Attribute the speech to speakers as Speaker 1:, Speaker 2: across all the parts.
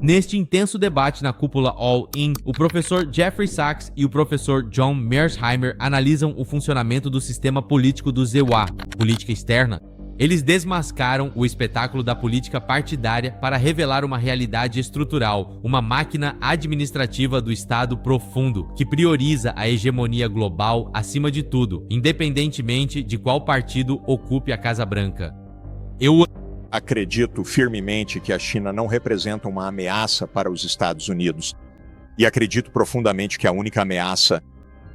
Speaker 1: Neste intenso debate na cúpula All-In, o professor Jeffrey Sachs e o professor John Mearsheimer analisam o funcionamento do sistema político do ZEWA, política externa. Eles desmascaram o espetáculo da política partidária para revelar uma realidade estrutural, uma máquina administrativa do Estado profundo, que prioriza a hegemonia global acima de tudo, independentemente de qual partido ocupe a Casa Branca.
Speaker 2: Acredito firmemente que a China não representa uma ameaça para os Estados Unidos. E acredito profundamente que a única ameaça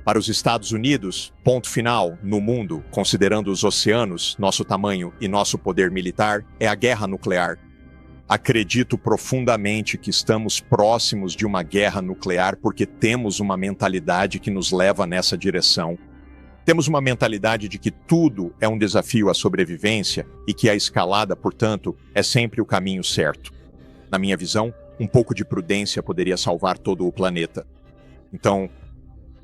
Speaker 2: para os Estados Unidos, ponto final, no mundo, considerando os oceanos, nosso tamanho e nosso poder militar, é a guerra nuclear. Acredito profundamente que estamos próximos de uma guerra nuclear porque temos uma mentalidade que nos leva nessa direção. Temos uma mentalidade de que tudo é um desafio à sobrevivência e que a escalada, portanto, é sempre o caminho certo. Na minha visão, um pouco de prudência poderia salvar todo o planeta. Então,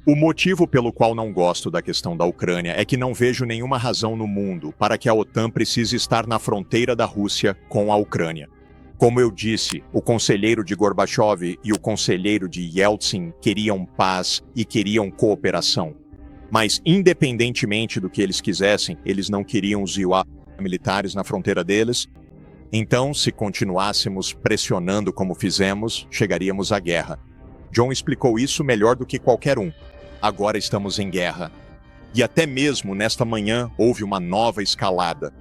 Speaker 2: o motivo pelo qual não gosto da questão da Ucrânia é que não vejo nenhuma razão no mundo para que a OTAN precise estar na fronteira da Rússia com a Ucrânia. Como eu disse, o conselheiro de Gorbachev e o conselheiro de Yeltsin queriam paz e queriam cooperação. Mas, independentemente do que eles quisessem, eles não queriam os ZEWA militares na fronteira deles. Então, se continuássemos pressionando como fizemos, chegaríamos à guerra. John explicou isso melhor do que qualquer um. Agora estamos em guerra. E até mesmo nesta manhã houve uma nova escalada.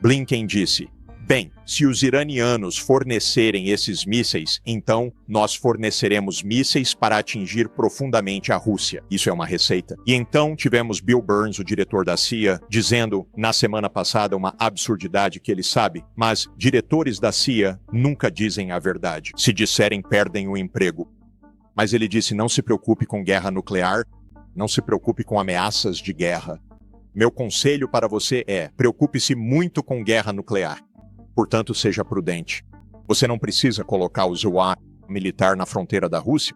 Speaker 2: Blinken disse: bem, se os iranianos fornecerem esses mísseis, então nós forneceremos mísseis para atingir profundamente a Rússia. Isso é uma receita. E então tivemos Bill Burns, o diretor da CIA, dizendo na semana passada uma absurdidade que ele sabe, mas diretores da CIA nunca dizem a verdade. Se disserem, perdem o emprego. Mas ele disse: não se preocupe com guerra nuclear, não se preocupe com ameaças de guerra. Meu conselho para você é: preocupe-se muito com guerra nuclear. Portanto, seja prudente. Você não precisa colocar o ZEWA militar na fronteira da Rússia.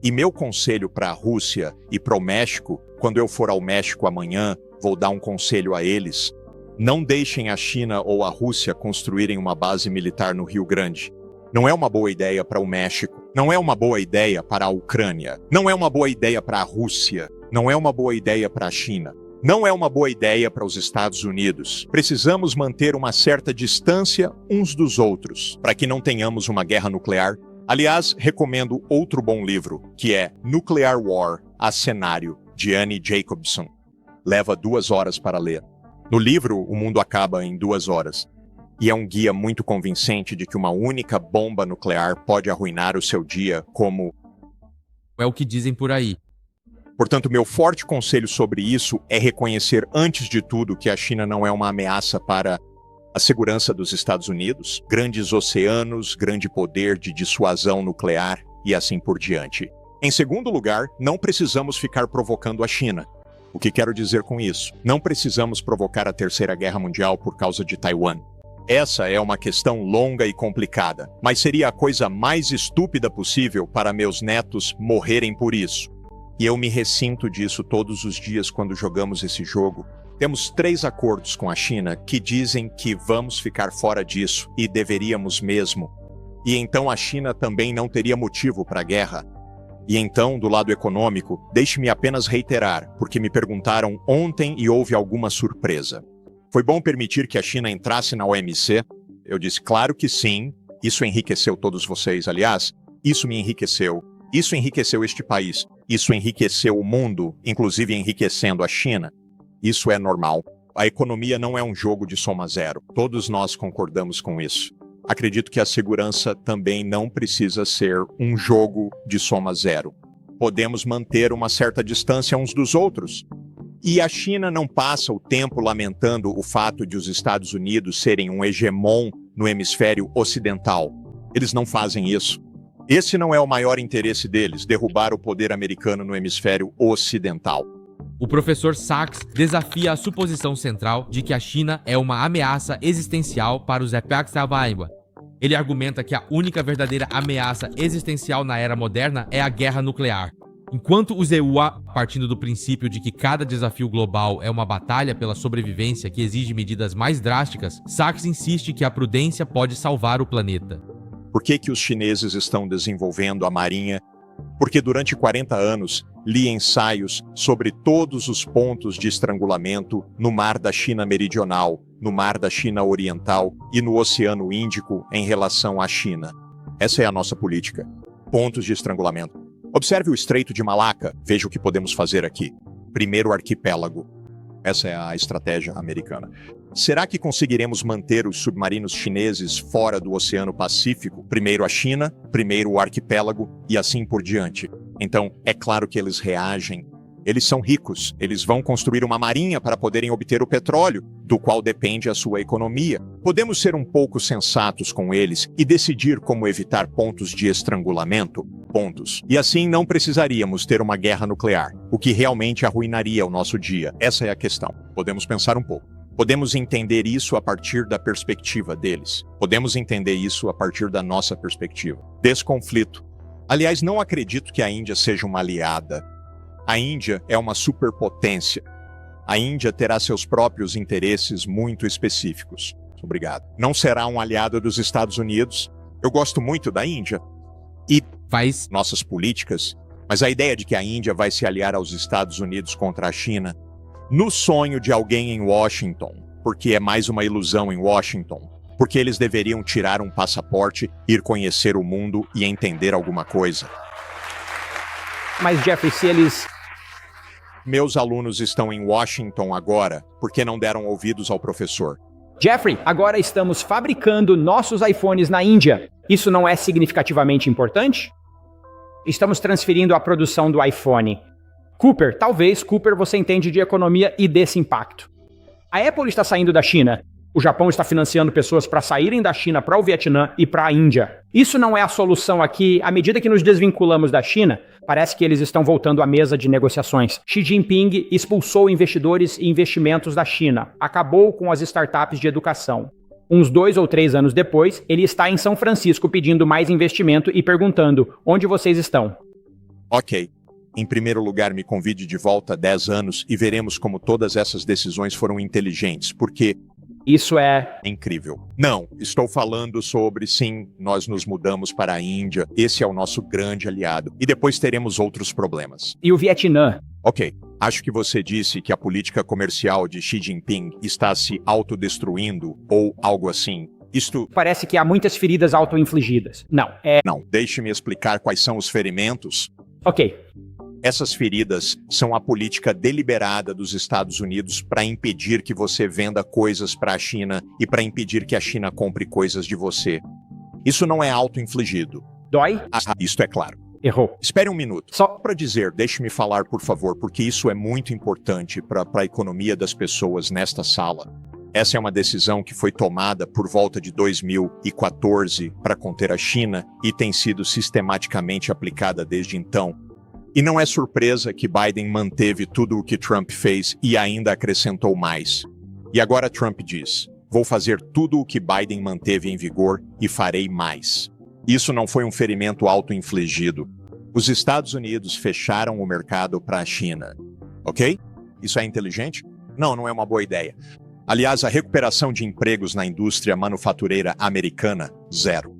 Speaker 2: E meu conselho para a Rússia e para o México, quando eu for ao México amanhã, vou dar um conselho a eles: não deixem a China ou a Rússia construírem uma base militar no Rio Grande. Não é uma boa ideia para o México, não é uma boa ideia para a Ucrânia, não é uma boa ideia para a Rússia, não é uma boa ideia para a China, não é uma boa ideia para os Estados Unidos. Precisamos manter uma certa distância uns dos outros, para que não tenhamos uma guerra nuclear. Aliás, recomendo outro bom livro, que é Nuclear War, a Cenário, de Annie Jacobson. Leva 2 horas para ler. No livro, o mundo acaba em 2 horas. E é um guia muito convincente de que uma única bomba nuclear pode arruinar o seu dia como...
Speaker 1: É o que dizem por aí.
Speaker 2: Portanto, meu forte conselho sobre isso é reconhecer antes de tudo que a China não é uma ameaça para a segurança dos Estados Unidos, grandes oceanos, grande poder de dissuasão nuclear e assim por diante. Em segundo lugar, não precisamos ficar provocando a China. O que quero dizer com isso? Não precisamos provocar a Terceira Guerra Mundial por causa de Taiwan. Essa é uma questão longa e complicada, mas seria a coisa mais estúpida possível para meus netos morrerem por isso. E eu me ressinto disso todos os dias quando jogamos esse jogo. Temos 3 acordos com a China que dizem que vamos ficar fora disso e deveríamos mesmo. E então a China também não teria motivo para a guerra. E então, do lado econômico, deixe-me apenas reiterar, porque me perguntaram ontem e houve alguma surpresa. Foi bom permitir que a China entrasse na OMC? Eu disse, claro que sim. Isso enriqueceu todos vocês. Aliás, isso me enriqueceu. Isso enriqueceu este país. Isso enriqueceu o mundo, inclusive enriquecendo a China. Isso é normal. A economia não é um jogo de soma zero. Todos nós concordamos com isso. Acredito que a segurança também não precisa ser um jogo de soma zero. Podemos manter uma certa distância uns dos outros. E a China não passa o tempo lamentando o fato de os Estados Unidos serem um hegemon no hemisfério ocidental. Eles não fazem isso. Esse não é o maior interesse deles, derrubar o poder americano no hemisfério ocidental.
Speaker 1: O professor Sachs desafia a suposição central de que a China é uma ameaça existencial para os Epexavaíba. Ele argumenta que a única verdadeira ameaça existencial na era moderna é a guerra nuclear. Enquanto o ZEWA, partindo do princípio de que cada desafio global é uma batalha pela sobrevivência que exige medidas mais drásticas, Sachs insiste que a prudência pode salvar o planeta.
Speaker 2: Por que que os chineses estão desenvolvendo a marinha? Porque durante 40 anos li ensaios sobre todos os pontos de estrangulamento no mar da China Meridional, no mar da China Oriental e no Oceano Índico em relação à China. Essa é a nossa política. Pontos de estrangulamento. Observe o Estreito de Malaca, veja o que podemos fazer aqui. Primeiro arquipélago. Essa é a estratégia americana. Será que conseguiremos manter os submarinos chineses fora do Oceano Pacífico? Primeiro a China, primeiro o arquipélago e assim por diante. Então, é claro que eles reagem. Eles são ricos, eles vão construir uma marinha para poderem obter o petróleo, do qual depende a sua economia. Podemos ser um pouco sensatos com eles e decidir como evitar pontos de estrangulamento? Pontos. E assim não precisaríamos ter uma guerra nuclear, o que realmente arruinaria o nosso dia. Essa é a questão. Podemos pensar um pouco. Podemos entender isso a partir da perspectiva deles. Podemos entender isso a partir da nossa perspectiva. Desconflito. Aliás, não acredito que a Índia seja uma aliada. A Índia é uma superpotência. A Índia terá seus próprios interesses muito específicos. Obrigado. Não será um aliado dos Estados Unidos. Eu gosto muito da Índia e
Speaker 1: Faz
Speaker 2: nossas políticas, mas a ideia de que a Índia vai se aliar aos Estados Unidos contra a China, no sonho de alguém em Washington, porque é mais uma ilusão em Washington, porque eles deveriam tirar um passaporte, ir conhecer o mundo e entender alguma coisa.
Speaker 3: Mas, Jeffrey, se eles...
Speaker 2: Meus alunos estão em Washington agora, porque não deram ouvidos ao professor.
Speaker 3: Jeffrey, agora estamos fabricando nossos iPhones na Índia. Isso não é significativamente importante? Estamos transferindo a produção do iPhone. Cooper, talvez, Cooper, você entende de economia e desse impacto. A Apple está saindo da China. O Japão está financiando pessoas para saírem da China para o Vietnã e para a Índia. Isso não é a solução aqui. À medida que nos desvinculamos da China, parece que eles estão voltando à mesa de negociações. Xi Jinping expulsou investidores e investimentos da China. Acabou com as startups de educação. Uns 2 ou 3 anos depois, ele está em São Francisco pedindo mais investimento e perguntando: onde vocês estão?
Speaker 2: Ok. Em primeiro lugar, me convide de volta há 10 anos e veremos como todas essas decisões foram inteligentes, porque...
Speaker 3: Isso é...
Speaker 2: incrível. Não, estou falando sobre, sim, nós nos mudamos para a Índia, esse é o nosso grande aliado, e depois teremos outros problemas.
Speaker 3: E o Vietnã?
Speaker 2: Ok, acho que você disse que a política comercial de Xi Jinping está se autodestruindo, ou algo assim. Isto...
Speaker 3: Parece que há muitas feridas auto-infligidas.
Speaker 2: Não, deixe-me explicar quais são os ferimentos.
Speaker 3: Ok.
Speaker 2: Essas feridas são a política deliberada dos Estados Unidos para impedir que você venda coisas para a China e para impedir que a China compre coisas de você. Isso não é auto-infligido.
Speaker 3: Dói?
Speaker 2: Isto é claro.
Speaker 3: Errou.
Speaker 2: Espere um minuto.
Speaker 3: Só
Speaker 2: Para dizer, deixe-me falar, por favor, porque isso é muito importante para a economia das pessoas nesta sala. Essa é uma decisão que foi tomada por volta de 2014 para conter a China e tem sido sistematicamente aplicada desde então. E não é surpresa que Biden manteve tudo o que Trump fez e ainda acrescentou mais. E agora Trump diz: vou fazer tudo o que Biden manteve em vigor e farei mais. Isso não foi um ferimento auto-infligido. Os Estados Unidos fecharam o mercado para a China. Ok? Isso é inteligente? Não, não é uma boa ideia. Aliás, a recuperação de empregos na indústria manufatureira americana, 0.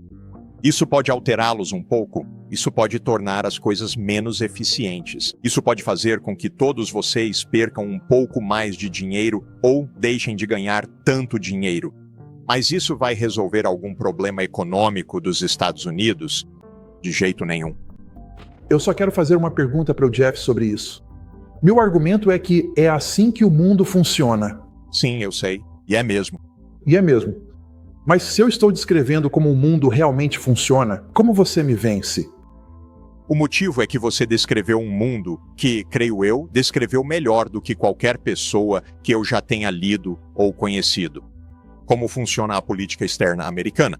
Speaker 2: Isso pode alterá-los um pouco. Isso pode tornar as coisas menos eficientes. Isso pode fazer com que todos vocês percam um pouco mais de dinheiro ou deixem de ganhar tanto dinheiro. Mas isso vai resolver algum problema econômico dos Estados Unidos? De jeito nenhum.
Speaker 4: Eu só quero fazer uma pergunta para o Jeff sobre isso. Meu argumento é que é assim que o mundo funciona.
Speaker 2: Sim, eu sei. E é mesmo.
Speaker 4: E é mesmo. Mas se eu estou descrevendo como o mundo realmente funciona, como você me vence?
Speaker 2: O motivo é que você descreveu um mundo que, creio eu, descreveu melhor do que qualquer pessoa que eu já tenha lido ou conhecido. Como funciona a política externa americana.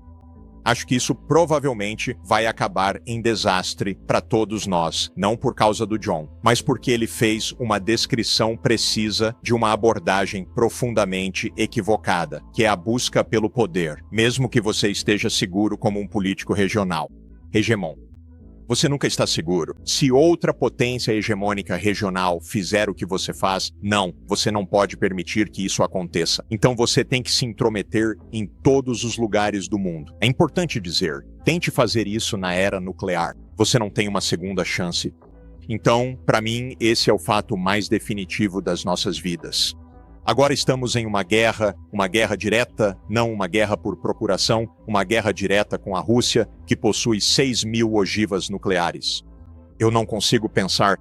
Speaker 2: Acho que isso provavelmente vai acabar em desastre para todos nós, não por causa do John, mas porque ele fez uma descrição precisa de uma abordagem profundamente equivocada, que é a busca pelo poder, mesmo que você esteja seguro como um político regional. Hegemon. Você nunca está seguro. Se outra potência hegemônica regional fizer o que você faz, não, você não pode permitir que isso aconteça. Então você tem que se intrometer em todos os lugares do mundo. É importante dizer, tente fazer isso na era nuclear. Você não tem uma segunda chance. Então, para mim, esse é o fato mais definitivo das nossas vidas. Agora estamos em uma guerra direta, não uma guerra por procuração, uma guerra direta com a Rússia, que possui 6.000 ogivas nucleares. Eu não consigo pensar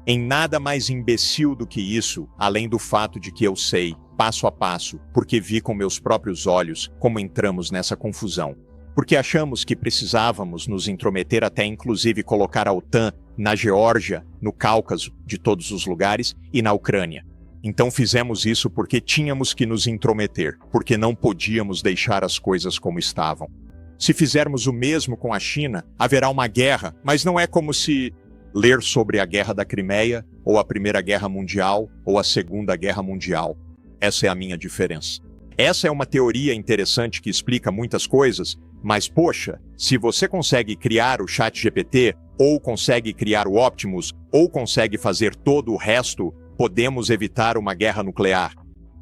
Speaker 2: em nada mais imbecil do que isso, além do fato de que eu sei, passo a passo, porque vi com meus próprios olhos como entramos nessa confusão. Porque achamos que precisávamos nos intrometer até inclusive colocar a OTAN na Geórgia, no Cáucaso, de todos os lugares, e na Ucrânia. Então fizemos isso porque tínhamos que nos intrometer, porque não podíamos deixar as coisas como estavam. Se fizermos o mesmo com a China, haverá uma guerra, mas não é como se ler sobre a Guerra da Crimeia, ou a Primeira Guerra Mundial, ou a Segunda Guerra Mundial. Essa é a minha diferença. Essa é uma teoria interessante que explica muitas coisas, mas poxa, se você consegue criar o ChatGPT, ou consegue criar o Optimus, ou consegue fazer todo o resto, podemos evitar uma guerra nuclear.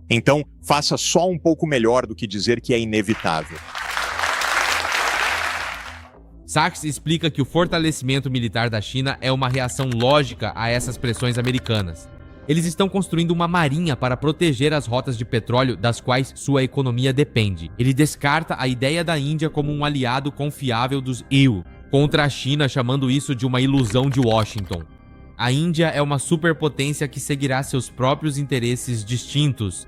Speaker 2: Então, faça só um pouco melhor do que dizer que é inevitável.
Speaker 1: Sachs explica que o fortalecimento militar da China é uma reação lógica a essas pressões americanas. Eles estão construindo uma marinha para proteger as rotas de petróleo das quais sua economia depende. Ele descarta a ideia da Índia como um aliado confiável dos EU, contra a China, chamando isso de uma ilusão de Washington. A Índia é uma superpotência que seguirá seus próprios interesses distintos.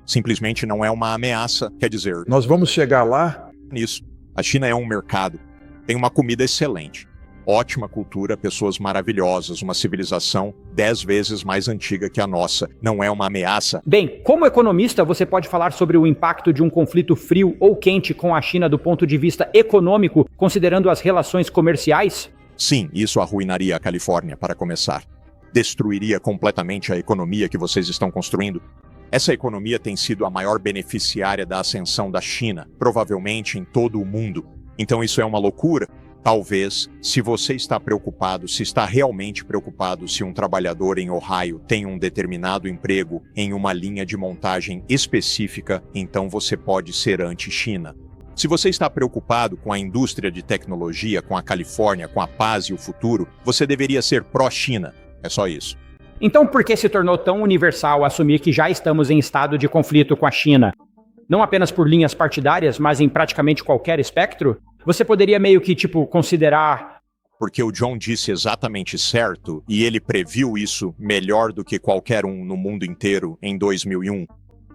Speaker 2: Simplesmente não é uma ameaça, quer dizer,
Speaker 4: Nós vamos chegar lá?
Speaker 2: nisso. A China é um mercado. Tem uma comida excelente. Ótima cultura, pessoas maravilhosas, uma civilização 10 vezes mais antiga que a nossa. Não é uma ameaça.
Speaker 3: Bem, como economista, você pode falar sobre o impacto de um conflito frio ou quente com a China do ponto de vista econômico, considerando as relações comerciais?
Speaker 2: Sim, isso arruinaria a Califórnia, para começar. Destruiria completamente a economia que vocês estão construindo. Essa economia tem sido a maior beneficiária da ascensão da China, provavelmente em todo o mundo. Então isso é uma loucura? Talvez, se você está preocupado, se está realmente preocupado se um trabalhador em Ohio tem um determinado emprego em uma linha de montagem específica, então você pode ser anti-China. Se você está preocupado com a indústria de tecnologia, com a Califórnia, com a paz e o futuro, você deveria ser pró-China. É só isso.
Speaker 3: Então, por que se tornou tão universal assumir que já estamos em estado de conflito com a China? Não apenas por linhas partidárias, mas em praticamente qualquer espectro? Você poderia meio que, considerar...
Speaker 2: Porque o John disse exatamente certo, e ele previu isso melhor do que qualquer um no mundo inteiro em 2001.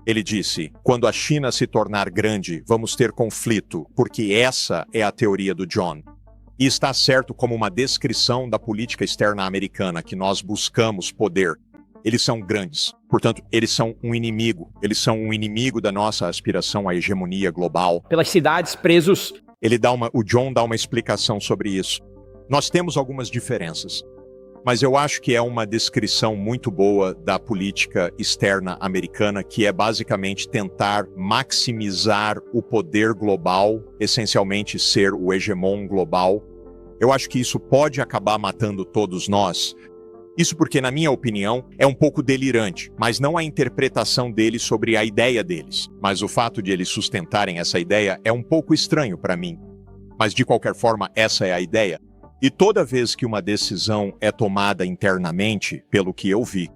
Speaker 2: Ele disse, quando a China se tornar grande, vamos ter conflito, porque essa é a teoria do John. E está certo como uma descrição da política externa americana, que nós buscamos poder. Eles são grandes, portanto, eles são um inimigo da nossa aspiração à hegemonia global.
Speaker 3: Pelas cidades, presos...
Speaker 2: O John dá uma explicação sobre isso. Nós temos algumas diferenças, mas eu acho que é uma descrição muito boa da política externa americana, que é basicamente tentar maximizar o poder global, essencialmente ser o hegemon global. Eu acho que isso pode acabar matando todos nós. Isso porque, na minha opinião, é um pouco delirante, mas não a interpretação deles sobre a ideia deles. Mas o fato de eles sustentarem essa ideia é um pouco estranho para mim. Mas, de qualquer forma, essa é a ideia. E toda vez que uma decisão é tomada internamente, pelo que eu vi,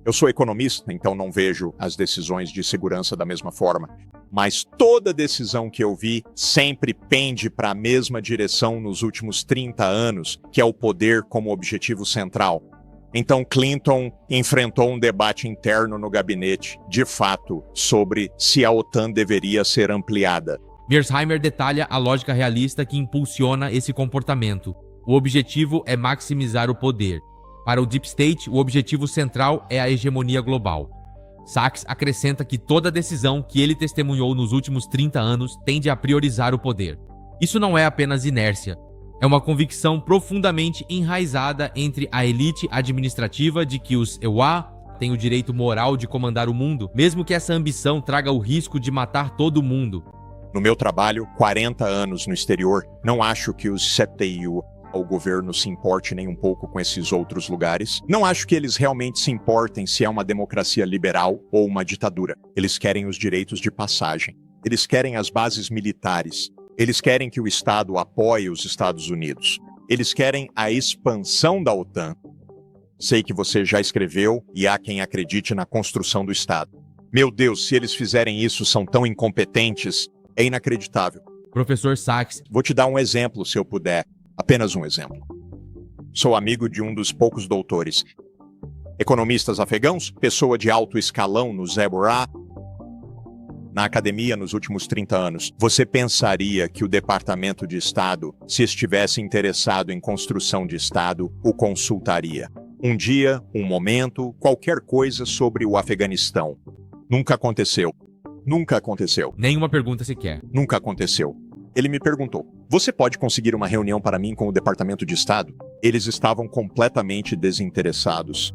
Speaker 2: eu sou economista, então não vejo as decisões de segurança da mesma forma, mas toda decisão que eu vi sempre pende para a mesma direção nos últimos 30 anos, que é o poder como objetivo central. Então Clinton enfrentou um debate interno no gabinete, de fato, sobre se a OTAN deveria ser ampliada.
Speaker 1: Mearsheimer detalha a lógica realista que impulsiona esse comportamento. O objetivo é maximizar o poder. Para o Deep State, o objetivo central é a hegemonia global. Sachs acrescenta que toda decisão que ele testemunhou nos últimos 30 anos tende a priorizar o poder. Isso não é apenas inércia. É uma convicção profundamente enraizada entre a elite administrativa de que os EUA têm o direito moral de comandar o mundo, mesmo que essa ambição traga o risco de matar todo mundo.
Speaker 2: No meu trabalho, 40 anos no exterior, não acho que os CPTU o governo se importe nem um pouco com esses outros lugares. Não acho que eles realmente se importem se é uma democracia liberal ou uma ditadura. Eles querem os direitos de passagem. Eles querem as bases militares. Eles querem que o Estado apoie os Estados Unidos. Eles querem a expansão da OTAN. Sei que você já escreveu e há quem acredite na construção do Estado. Meu Deus, se eles fizerem isso, são tão incompetentes. É inacreditável.
Speaker 1: Professor Sachs,
Speaker 2: Vou te dar um exemplo, se eu puder. Apenas um exemplo. Sou amigo de um dos poucos doutores. Economistas afegãos, pessoa de alto escalão no Zebra, na academia nos últimos 30 anos. Você pensaria que o Departamento de Estado, se estivesse interessado em construção de Estado, o consultaria. Um dia, um momento, qualquer coisa sobre o Afeganistão. Nunca aconteceu. Nunca aconteceu.
Speaker 1: nenhuma pergunta sequer.
Speaker 2: Nunca aconteceu. Ele me perguntou: você pode conseguir uma reunião para mim com o Departamento de Estado? Eles estavam completamente desinteressados.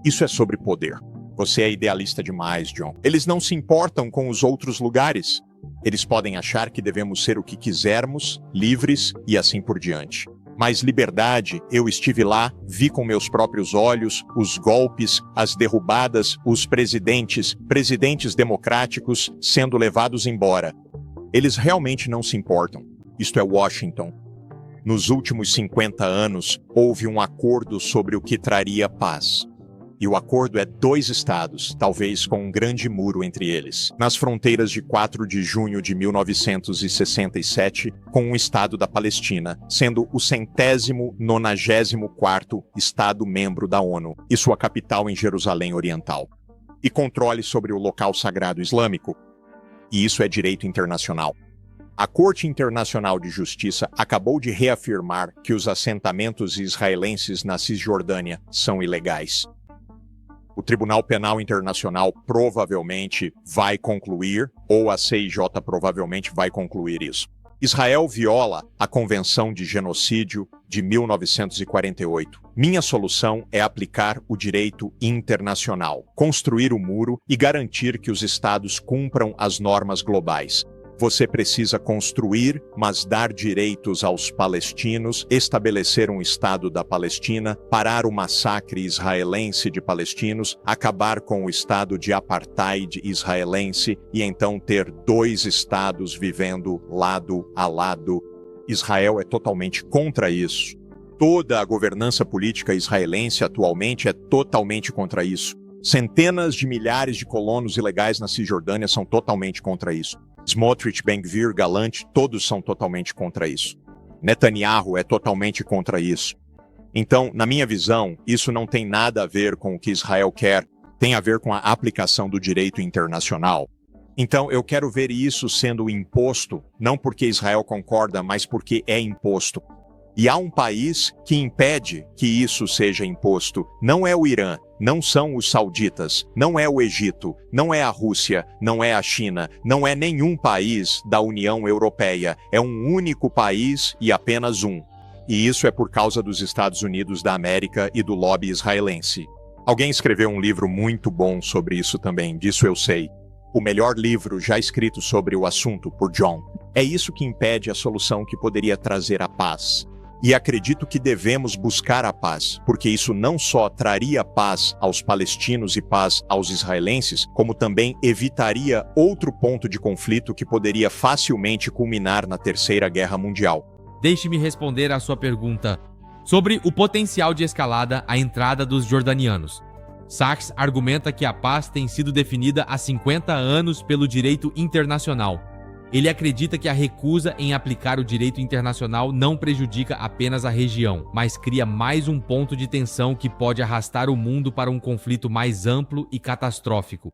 Speaker 2: Isso é sobre poder. Você é idealista demais, John. Eles não se importam com os outros lugares. Eles podem achar que devemos ser o que quisermos, livres e assim por diante. Mas liberdade, eu estive lá, vi com meus próprios olhos os golpes, as derrubadas, os presidentes democráticos sendo levados embora. Eles realmente não se importam. Isto é Washington. Nos últimos 50 anos, houve um acordo sobre o que traria paz. E o acordo é 2 estados, talvez com um grande muro entre eles, nas fronteiras de 4 de junho de 1967, com um estado da Palestina, sendo o 194º estado-membro da ONU, e sua capital em Jerusalém Oriental. E controle sobre o local sagrado islâmico. E isso é direito internacional. A Corte Internacional de Justiça acabou de reafirmar que os assentamentos israelenses na Cisjordânia são ilegais. O Tribunal Penal Internacional provavelmente vai concluir, ou a CIJ provavelmente vai concluir isso. Israel viola a Convenção de Genocídio de 1948. Minha solução é aplicar o direito internacional, construir o muro e garantir que os estados cumpram as normas globais. Você precisa construir, mas dar direitos aos palestinos, estabelecer um Estado da Palestina, parar o massacre israelense de palestinos, acabar com o estado de apartheid israelense e então ter 2 estados vivendo lado a lado. Israel é totalmente contra isso. Toda a governança política israelense atualmente é totalmente contra isso. Centenas de milhares de colonos ilegais na Cisjordânia são totalmente contra isso. Smotrich, Ben-Gvir, Gallant, todos são totalmente contra isso. Netanyahu é totalmente contra isso. Então, na minha visão, isso não tem nada a ver com o que Israel quer, tem a ver com a aplicação do direito internacional. Então, eu quero ver isso sendo imposto, não porque Israel concorda, mas porque é imposto. E há um país que impede que isso seja imposto. Não é o Irã, não são os sauditas, não é o Egito, não é a Rússia, não é a China, não é nenhum país da União Europeia. É um único país e apenas um. E isso é por causa dos Estados Unidos da América e do lobby israelense. Alguém escreveu um livro muito bom sobre isso também, disso eu sei. O melhor livro já escrito sobre o assunto por John. É isso que impede a solução que poderia trazer a paz. E acredito que devemos buscar a paz, porque isso não só traria paz aos palestinos e paz aos israelenses, como também evitaria outro ponto de conflito que poderia facilmente culminar na Terceira Guerra Mundial.
Speaker 1: Deixe-me responder à sua pergunta sobre o potencial de escalada à entrada dos jordanianos. Sachs argumenta que a paz tem sido definida há 50 anos pelo direito internacional. Ele acredita que a recusa em aplicar o direito internacional não prejudica apenas a região, mas cria mais um ponto de tensão que pode arrastar o mundo para um conflito mais amplo e catastrófico.